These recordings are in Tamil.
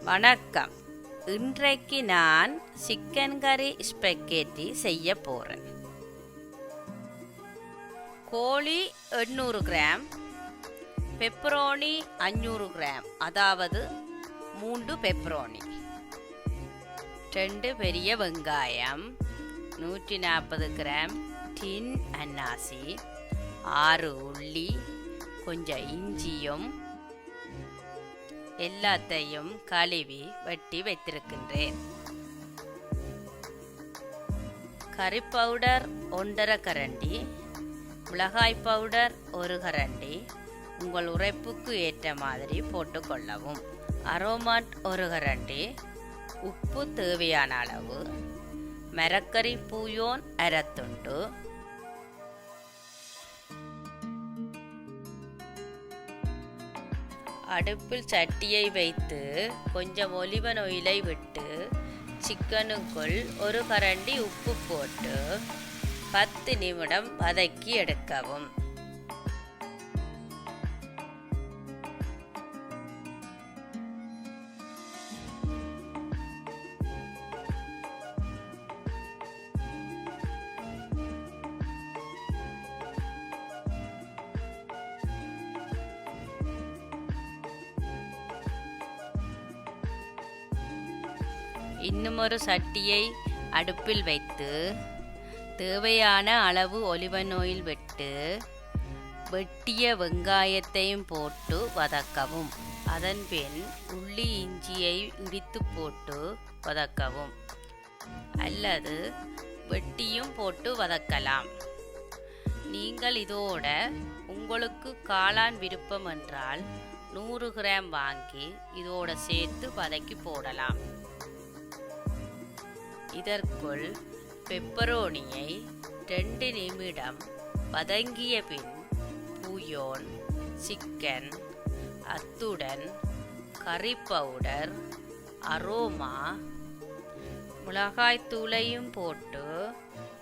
வணக்கம். இன்றைக்கு நான் சிக்கன் கறி ஸ்பெக்கெட்டி செய்ய போகிறேன். கோழி 800 கிராம், பெப்பரோனி 500 கிராம், அதாவது 3 பெப்பரோனி, 2 பெரிய வெங்காயம், 140 கிராம் டின் அன்னாசி, 6 உள்ளி, கொஞ்சம் இஞ்சியும் எல்லாத்தையும் கழுவி வெட்டி வைத்திருக்கின்றேன். கறி பவுடர் 1½ கரண்டி, மிளகாய் பவுடர் 1 கரண்டி, உங்கள் உரைப்புக்கு ஏற்ற மாதிரி போட்டுக்கொள்ளவும். அரோமாட் 1 கரண்டி, உப்பு தேவையான அளவு, மரக்கறி பூயோன் 1/2 துண்டு, அடுப்பில் சட்டியை வைத்து கொஞ்சம் ஒலிவன் ஆயிலை விட்டு சிக்கனுக்குள் 1 கரண்டி உப்பு போட்டு 10 நிமிடம் வதக்கி எடுக்கவும். இன்னுமொரு சட்டியை அடுப்பில் வைத்து தேவையான அளவு ஒலிவன் ஆயில் விட்டு வெட்டிய வெங்காயத்தையும் போட்டு வதக்கவும். அதன்பின் உள்ளி இஞ்சியை இடித்து போட்டு வதக்கவும், அல்லது வெட்டியும் போட்டு வதக்கலாம். நீங்கள் இதோட உங்களுக்கு காளான் விருப்பம் என்றால் 100 கிராம் வாங்கி இதோட சேர்த்து வதக்கி போடலாம். இதற்குள் பெப்பரோனியை 2 நிமிடம் வதங்கிய பின் பூயோன், சிக்கன், அத்துடன் கறி பவுடர், அரோமா, மிளகாய்த்தூளையும் போட்டு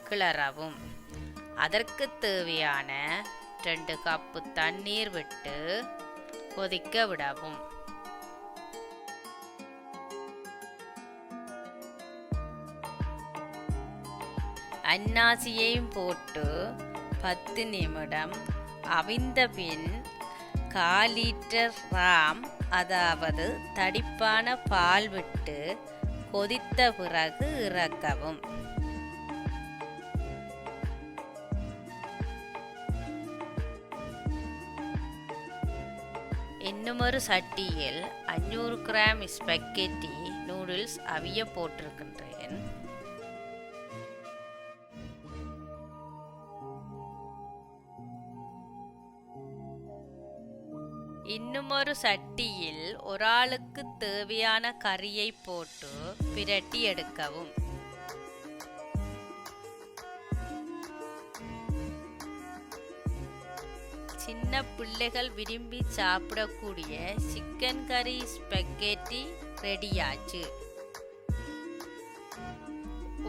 கிளறவும். அதற்கு தேவையான 2 கப்பு தண்ணீர் விட்டு கொதிக்க விடவும். அன்னாசியையும் போட்டு 10 நிமிடம் அவிந்த பின் 1/4 லிட்டர் ராம், அதாவது தடிப்பான பால் விட்டு கொதித்த பிறகு இறக்கவும். இன்னுமொரு சட்டியில் 500 கிராம் ஸ்பெக்கெட்டி நூடுல்ஸ் அவிய போட்டிருக்கின்றேன். இன்னுமொரு சட்டியில் ஒரு ஆளுக்கு தேவையான கறியை போட்டு பிரட்டி எடுக்கவும். சின்ன பிள்ளைகள் விரும்பி சாப்பிடக்கூடிய சிக்கன் கறி ஸ்பெக்கெட்டி ரெடியாச்சு.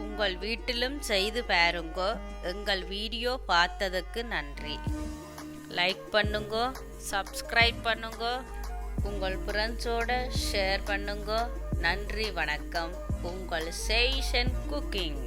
உங்கள் வீட்டிலும் செய்து பாருங்க. எங்கள் வீடியோ பார்த்ததுக்கு நன்றி. லைக் பண்ணுங்க, சப்ஸ்கிரைப் பண்ணுங்க, உங்கள் ஃப்ரெண்ட்ஸோட ஷேர் பண்ணுங்க. நன்றி, வணக்கம். உங்கள் சேஷன் குக்கிங்.